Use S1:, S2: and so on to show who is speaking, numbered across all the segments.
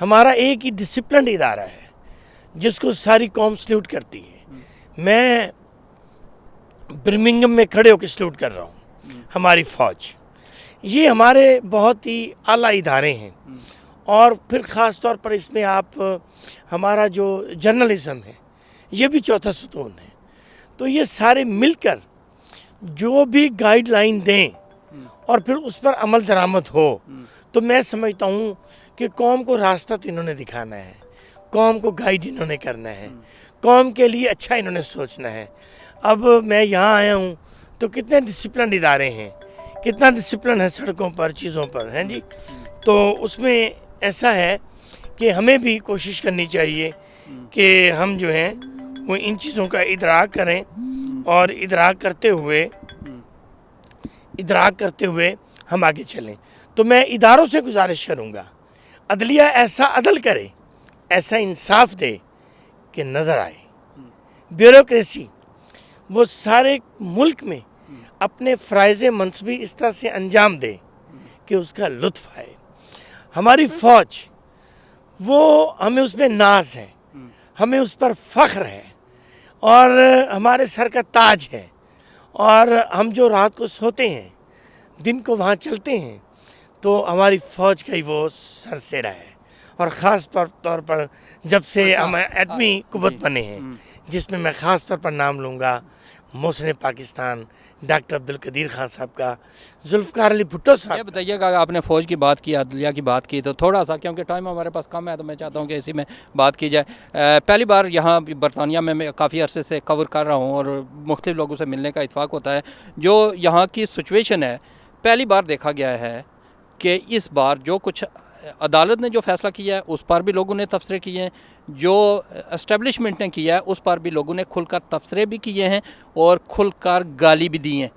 S1: ہمارا ایک ہی ڈسپلن ادارہ ہے جس کو ساری قوم سلیوٹ کرتی ہے. میں برمنگم میں کھڑے ہو کے سلیوٹ کر رہا ہوں. ہماری فوج یہ ہمارے بہت ہی اعلیٰ ادارے ہیں. اور پھر خاص طور پر اس میں آپ ہمارا جو جرنلزم ہے یہ بھی چوتھا ستون ہے. تو یہ سارے مل کر جو بھی گائیڈ لائن دیں اور پھر اس پر عمل درآمد ہو تو میں سمجھتا ہوں کہ قوم کو راستہ تو انہوں نے دکھانا ہے, قوم کو گائیڈ انہوں نے کرنا ہے, قوم کے لیے اچھا انہوں نے سوچنا ہے. اب میں یہاں آیا ہوں تو کتنے ڈسپلن ادارے ہیں, کتنا ڈسپلن ہے سڑکوں پر, چیزوں پر ہیں جی. تو اس میں ایسا ہے کہ ہمیں بھی کوشش کرنی چاہیے کہ ہم جو ہیں وہ ان چیزوں کا ادراک کریں اور ادراک کرتے ہوئے ہم آگے چلیں. تو میں اداروں سے گزارش کروں گا عدلیہ ایسا عدل کرے, ایسا انصاف دے کہ نظر آئے. بیوروکریسی وہ سارے ملک میں اپنے فرائض منصبی اس طرح سے انجام دے کہ اس کا لطف آئے. ہماری فوج وہ ہمیں اس میں ناز ہے, ہمیں اس پر فخر ہے اور ہمارے سر کا تاج ہے. اور ہم جو رات کو سوتے ہیں دن کو وہاں چلتے ہیں تو ہماری فوج کا ہی وہ سرسیرا ہے. اور خاص طور پر جب سے ہم ایٹمی قوت بنے ہیں جس میں خاص طور پر نام لوں گا محسن پاکستان ڈاکٹر عبدالقدیر خان صاحب کا, ذوالفقار علی بھٹو صاحب.
S2: یہ بتائیے گا آپ نے فوج کی بات کی, عدلیہ کی بات کی, تو تھوڑا سا کیونکہ ٹائم ہمارے پاس کم ہے تو میں چاہتا ہوں کہ اسی میں بات کی جائے. پہلی بار یہاں برطانیہ میں کافی عرصے سے کور کر رہا ہوں اور مختلف لوگوں سے ملنے کا اتفاق ہوتا ہے. جو یہاں کی سچویشن ہے پہلی بار دیکھا گیا ہے کہ اس بار جو کچھ عدالت نے جو فیصلہ کیا ہے اس پر بھی لوگوں نے تبصرے کیے ہیں, جو اسٹیبلشمنٹ نے کیا ہے اس پر بھی لوگوں نے کھل کر تبصرے بھی کیے ہیں اور کھل کر گالی بھی دی ہیں.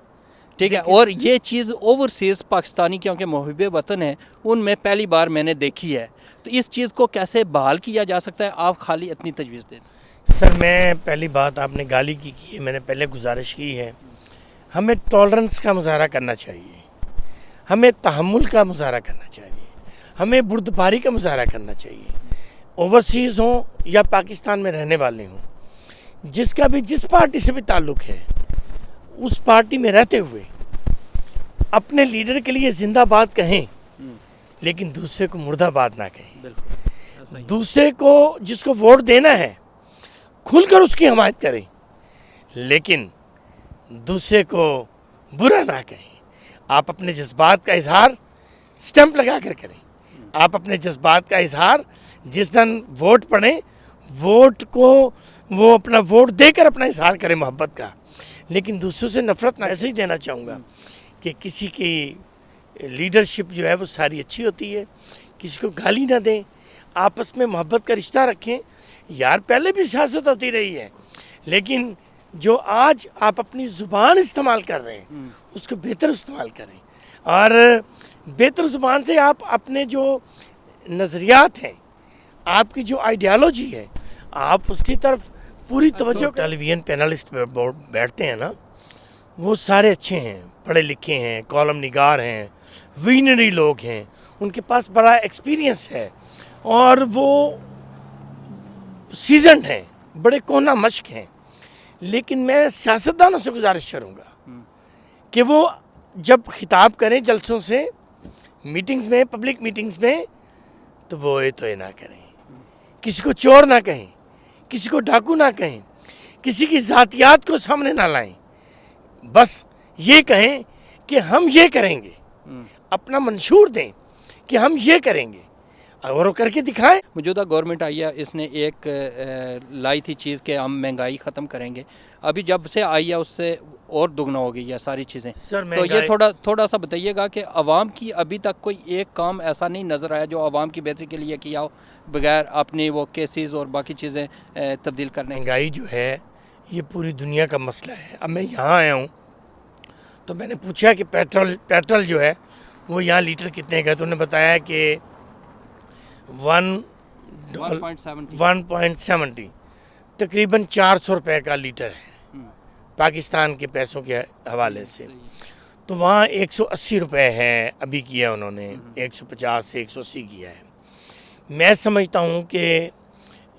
S2: ٹھیک ہے, اور یہ چیز اوورسیز پاکستانی کیونکہ محب وطن ہیں ان میں پہلی بار میں نے دیکھی ہے. تو اس چیز کو کیسے بحال کیا جا سکتا ہے, آپ خالی اتنی تجویز دیں.
S1: سر میں پہلی بات آپ نے گالی کی ہے, میں نے پہلے گزارش کی ہے ہمیں ٹالرنس کا مظاہرہ کرنا چاہیے, ہمیں تحمل کا مظاہرہ کرنا چاہیے, ہمیں بردباری کا مظاہرہ کرنا چاہیے. اوورسیز ہوں یا پاکستان میں رہنے والے ہوں, جس کا بھی جس پارٹی سے بھی تعلق ہے اس پارٹی میں رہتے ہوئے اپنے لیڈر کے لیے زندہ باد کہیں لیکن دوسرے کو مردہ باد نہ کہیں. دوسرے کو جس کو ووٹ دینا ہے کھل کر اس کی حمایت کریں لیکن دوسرے کو برا نہ کہیں. آپ اپنے جذبات کا اظہار سٹیمپ لگا کر کریں, آپ اپنے جذبات کا اظہار جس دن ووٹ پڑیں ووٹ کو وہ اپنا ووٹ دے کر اپنا اظہار کریں محبت کا, لیکن دوسروں سے نفرت نہ. ایسے ہی دینا چاہوں گا کہ کسی کی لیڈرشپ جو ہے وہ ساری اچھی ہوتی ہے, کسی کو گالی نہ دیں, آپس میں محبت کا رشتہ رکھیں. یار پہلے بھی سیاست ہوتی رہی ہے لیکن جو آج آپ اپنی زبان استعمال کر رہے ہیں اس کو بہتر استعمال کریں اور بہتر زبان سے آپ اپنے جو نظریات ہیں, آپ کی جو آئیڈیالوجی ہے, آپ اس کی طرف پوری توجہ. ٹیلی ویژن پینلسٹ بیٹھتے ہیں نا وہ سارے اچھے ہیں, پڑھے لکھے ہیں, کالم نگار ہیں, وینری لوگ ہیں, ان کے پاس بڑا ایکسپیرینس ہے اور وہ سیزنڈ ہیں, بڑے کونا مشق ہیں. لیکن میں سیاستدانوں سے گزارش کروں گا کہ وہ جب خطاب کریں جلسوں سے, میٹنگز میں, پبلک میٹنگز میں, تو وہ یہ نہ کریں, کسی کو چور نہ کہیں, کسی کو ڈاکو نہ کہیں, کسی کی ذاتیات کو سامنے نہ لائیں. بس یہ کہیں کہ ہم یہ کریں گے, اپنا منشور دیں کہ ہم یہ کریں گے اور وہ کر کے دکھائیں.
S2: موجودہ گورنمنٹ آئی ہے, اس نے ایک لائی تھی چیز کہ ہم مہنگائی ختم کریں گے, ابھی جب سے آئی ہے اس سے اور دگنا ہو گئی ہے ساری چیزیں. تو یہ تھوڑا سا بتائیے گا کہ عوام کی ابھی تک کوئی ایک کام ایسا نہیں نظر آیا جو عوام کی بہتری کے لیے کیا ہو بغیر اپنی وہ کیسز اور باقی چیزیں تبدیل کرنے.
S1: مہنگائی جو ہے یہ پوری دنیا کا مسئلہ ہے. اب میں یہاں آیا ہوں تو میں نے پوچھا کہ پیٹرول جو ہے وہ یہاں لیٹر کتنے کا, تو انہوں نے بتایا کہ 1.70 تقریباً 400 روپے کا لیٹر ہے پاکستان کے پیسوں کے حوالے سے. تو وہاں 180 روپے ہے ابھی کیا انہوں نے, 150 سے 180 کیا ہے. میں سمجھتا ہوں کہ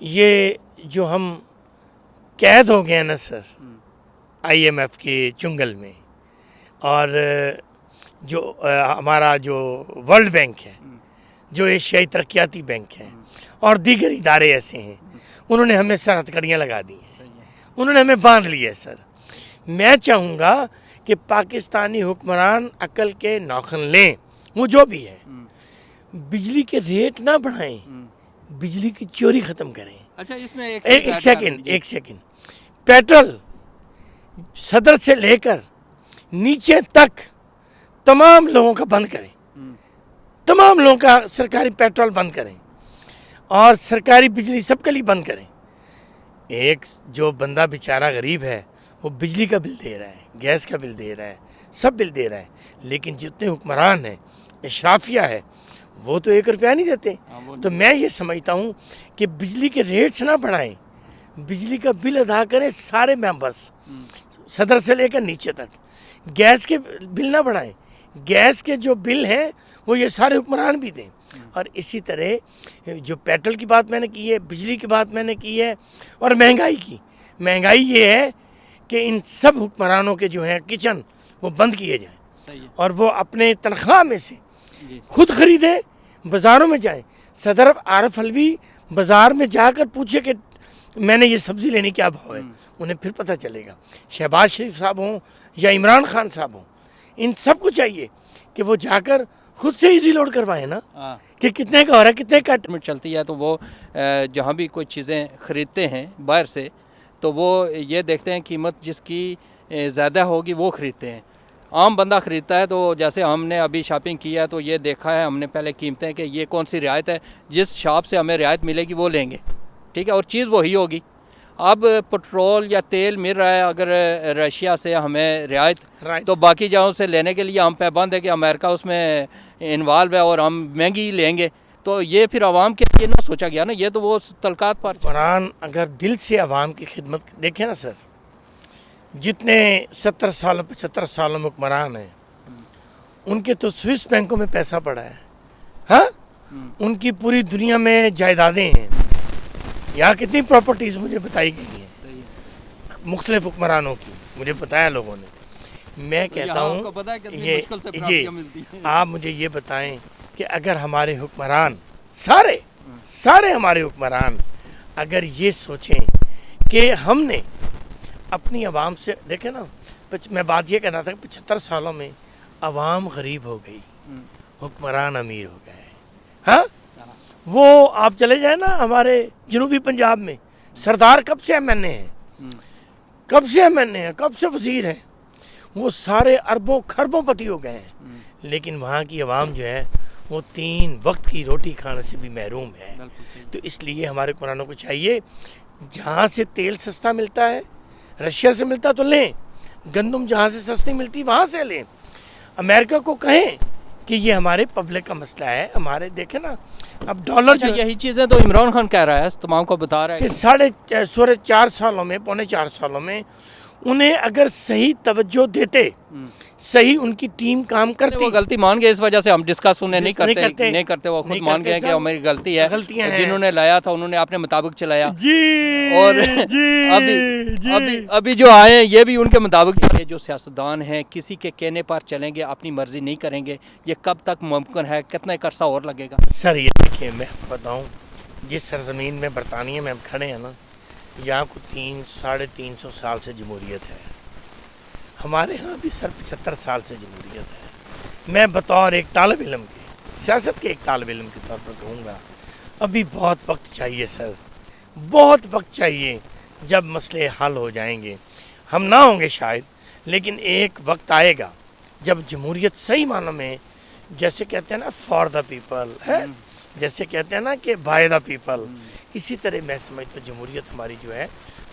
S1: یہ جو ہم قید ہو گئے نا سر IMF کے چنگل میں، اور جو ہمارا جو ورلڈ بینک ہے، جو ایشیائی ترقیاتی بینک ہے، اور دیگر ادارے ایسے ہیں، انہوں نے ہمیں سر ہتھکڑیاں لگا دی ہیں، انہوں نے ہمیں باندھ لیا ہے سر۔ میں چاہوں گا کہ پاکستانی حکمران عقل کے ناخن لیں، وہ جو بھی ہے، بجلی کے ریٹ نہ بڑھائیں، بجلی کی چوری ختم کریں۔
S2: اچھا اس میں
S1: ایک سیکنڈ پیٹرول صدر سے لے کر نیچے تک تمام لوگوں کا بند کریں، تمام لوگوں کا سرکاری پیٹرول بند کریں، اور سرکاری بجلی سب کے لیے بند کریں۔ ایک جو بندہ بیچارہ غریب ہے وہ بجلی کا بل دے رہا ہے، گیس کا بل دے رہا ہے، سب بل دے رہا ہے، لیکن جتنے حکمران ہیں، اشرافیہ ہے، وہ تو 1 روپیہ نہیں دیتے۔ تو میں یہ سمجھتا ہوں کہ بجلی کے ریٹس نہ بڑھائیں، بجلی کا بل ادا کریں سارے ممبرس، صدر سے لے کر نیچے تک۔ گیس کے بل نہ بڑھائیں، گیس کے جو بل ہیں وہ یہ سارے حکمران بھی دیں۔ اور اسی طرح جو پیٹرول کی بات میں نے کی ہے، بجلی کی بات میں نے کی ہے، اور مہنگائی کی، مہنگائی یہ ہے کہ ان سب حکمرانوں کے جو ہیں کچن وہ بند کیے جائیں، اور وہ اپنے تنخواہ میں سے خود خریدیں، بازاروں میں جائیں۔ صدر عارف علوی بازار میں جا کر پوچھے کہ میں نے یہ سبزی لینی کیا بھاؤ ہے، انہیں پھر پتہ چلے گا۔ شہباز شریف صاحب ہوں یا عمران خان صاحب ہوں، ان سب کو چاہیے کہ وہ جا کر خود سے ایزی لوڈ کروائیں نا، کہ کتنے کا ہو رہا ہے، کتنے کا
S2: چلتی ہے، تو وہ جہاں بھی کوئی چیزیں خریدتے ہیں باہر سے، تو وہ یہ دیکھتے ہیں قیمت جس کی زیادہ ہوگی وہ خریدتے ہیں۔ عام بندہ خریدتا ہے تو جیسے ہم نے ابھی شاپنگ کی ہے تو یہ دیکھا ہے ہم نے پہلے قیمتیں کہ یہ کون سی رعایت ہے، جس شاپ سے ہمیں رعایت ملے گی وہ لیں گے، ٹھیک ہے، اور چیز وہی ہوگی۔ اب پٹرول یا تیل مل رہا ہے اگر رشیا سے ہمیں رعایت، تو باقی جگہوں سے لینے کے لیے ہم پابند ہے کہ امریکہ اس میں انوالو ہے اور ہم مہنگی لیں گے، تو یہ پھر عوام کے لیے نہ سوچا گیا نا، یہ تو وہ تلقات پر۔
S1: حکمران اگر دل سے عوام کی خدمت دیکھیں نا سر، جتنے 70 سال 75 سالوں میں حکمران ہیں، ان کے تو سوئس بینکوں میں پیسہ پڑا ہے، ہاں، ان کی پوری دنیا میں جائیدادیں ہیں، یہاں کتنی پراپرٹیز مجھے بتائی گئی ہیں مختلف حکمرانوں کی، مجھے بتایا لوگوں نے۔ میں کہتا ہوں آپ مجھے یہ بتائیں کہ اگر ہمارے حکمران سارے ہمارے حکمران اگر یہ سوچیں کہ ہم نے اپنی عوام سے، دیکھیں نا، میں بات یہ کہنا تھا کہ 75 سالوں میں عوام غریب ہو گئی، حکمران امیر ہو گئے، ہاں۔ وہ آپ چلے جائیں نا ہمارے جنوبی پنجاب میں، سردار کب سے MNA ہیں، کب سے وزیر ہیں، وہ سارے اربوں خربوں پتی ہو گئے ہیں، لیکن وہاں کی عوام جو ہے وہ 3 وقت کی روٹی کھانے سے بھی محروم ہے۔ تو اس لیے ہمارے حکمرانوں کو چاہیے، جہاں سے تیل سستا ملتا ہے، رشیا سے ملتا تو لیں، گندم جہاں سے سستی ملتی وہاں سے لیں۔ امریکہ کو کہیں کہ یہ ہمارے پبلک کا مسئلہ ہے، ہمارے دیکھیں نا اب ڈالر جو
S2: یہی چیزیں تو عمران خان کہہ رہا ہے، تمام کو بتا رہا ہے
S1: کہ 4.5 سالوں میں، پونے 4 سالوں میں انہیں اگر صحیح توجہ دیتے، صحیح ان کی ٹیم کام کرتی،
S2: وہ غلطی مان گئے، اس وجہ سے ہم ڈسکس انہیں نہیں کرتے، وہ خود مان گئے کہ ہماری غلطی ہے، جنہوں نے لایا تھا انہوں نے اپنے مطابق چلایا، اور ابھی جو آئے ہیں یہ بھی ان کے مطابق۔ یہ جو سیاستدان ہیں کسی کے کہنے پر چلیں گے، اپنی مرضی نہیں کریں گے، یہ کب تک ممکن ہے، کتنا عرصہ اور لگے گا؟
S1: سر یہ دیکھیں، میں بتاؤں، جس سرزمین میں برطانیہ میں ہم کھڑے ہیں نا، یہاں کو 300-350 سال سے جمہوریت ہے، ہمارے ہاں بھی سر 75 سال سے جمہوریت ہے۔ میں بطور ایک طالب علم کے، سیاست کے ایک طالب علم کے طور پر کہوں گا، ابھی بہت وقت چاہیے سر، بہت وقت چاہیے، جب مسئلے حل ہو جائیں گے، ہم نہ ہوں گے شاید، لیکن ایک وقت آئے گا جب جمہوریت صحیح معنوں میں، جیسے کہتے ہیں نا فار دا پیپل ہے، جیسے کہتے ہیں نا کہ بائی دا پیپل، اسی طرح میں سمجھتا ہوں جمہوریت ہماری جو ہے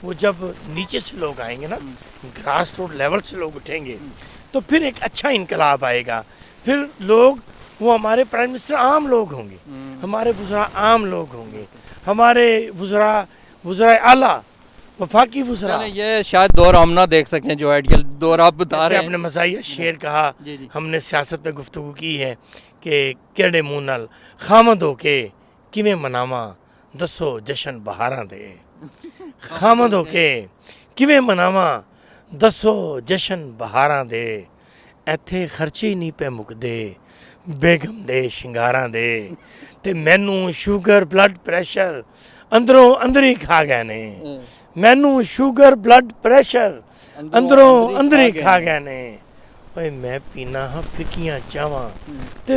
S1: وہ جب نیچے سے لوگ آئیں گے نا، گراس روٹ لیول سے لوگ اٹھیں گے، تو پھر ایک اچھا انقلاب آئے گا، پھر لوگ، وہ ہمارے پرائم منسٹر عام لوگ ہوں گے، ہمارے وزراء عام لوگ ہوں گے، ہمارے وزراء اعلیٰ، وفاقی وزراء۔
S2: یہ شاید دور ہم نہ دیکھ سکیں جو آئیڈیل دور آپ بتا رہے ہیں۔
S1: اپنے مزاحیہ شعر کہا، ہم نے سیاست میں گفتگو کی ہے کہ کیڑے منہ نال خامد ہو کے ਕਿਵੇਂ ਮਨਾਵਾਂ ਦੱਸੋ ਜਸ਼ਨ ਬਹਾਰਾਂ ਦੇ ਖਾਮਦ ਹੋ ਕੇ ਕਿਵੇਂ ਮਨਾਵਾਂ ਦੱਸੋ ਜਸ਼ਨ ਬਹਾਰਾਂ ਦੇ ਇੱਥੇ ਖਰਚੇ ਹੀ ਨਹੀਂ ਪੈ ਮੁੱਕਦੇ ਬੇਗਮ ਦੇ ਸ਼ਿੰਗਾਰਾਂ ਦੇ ਤੇ ਮੈਨੂੰ ਸ਼ੂਗਰ ਬਲੱਡ ਪ੍ਰੈਸ਼ਰ ਅੰਦਰੋਂ ਅੰਦਰ ਹੀ ਖਾ ਗਏ ਨੇ ਮੈਨੂੰ ਸ਼ੂਗਰ ਬਲੱਡ ਪ੍ਰੈਸ਼ਰ ਅੰਦਰੋਂ ਅੰਦਰ ਹੀ ਖਾ ਗਏ ਨੇ ਓਏ ਮੈਂ ਪੀਣਾ ਹਾਂ ਫਿੱਕੀਆਂ ਚਾਵਾਂ ਤੇ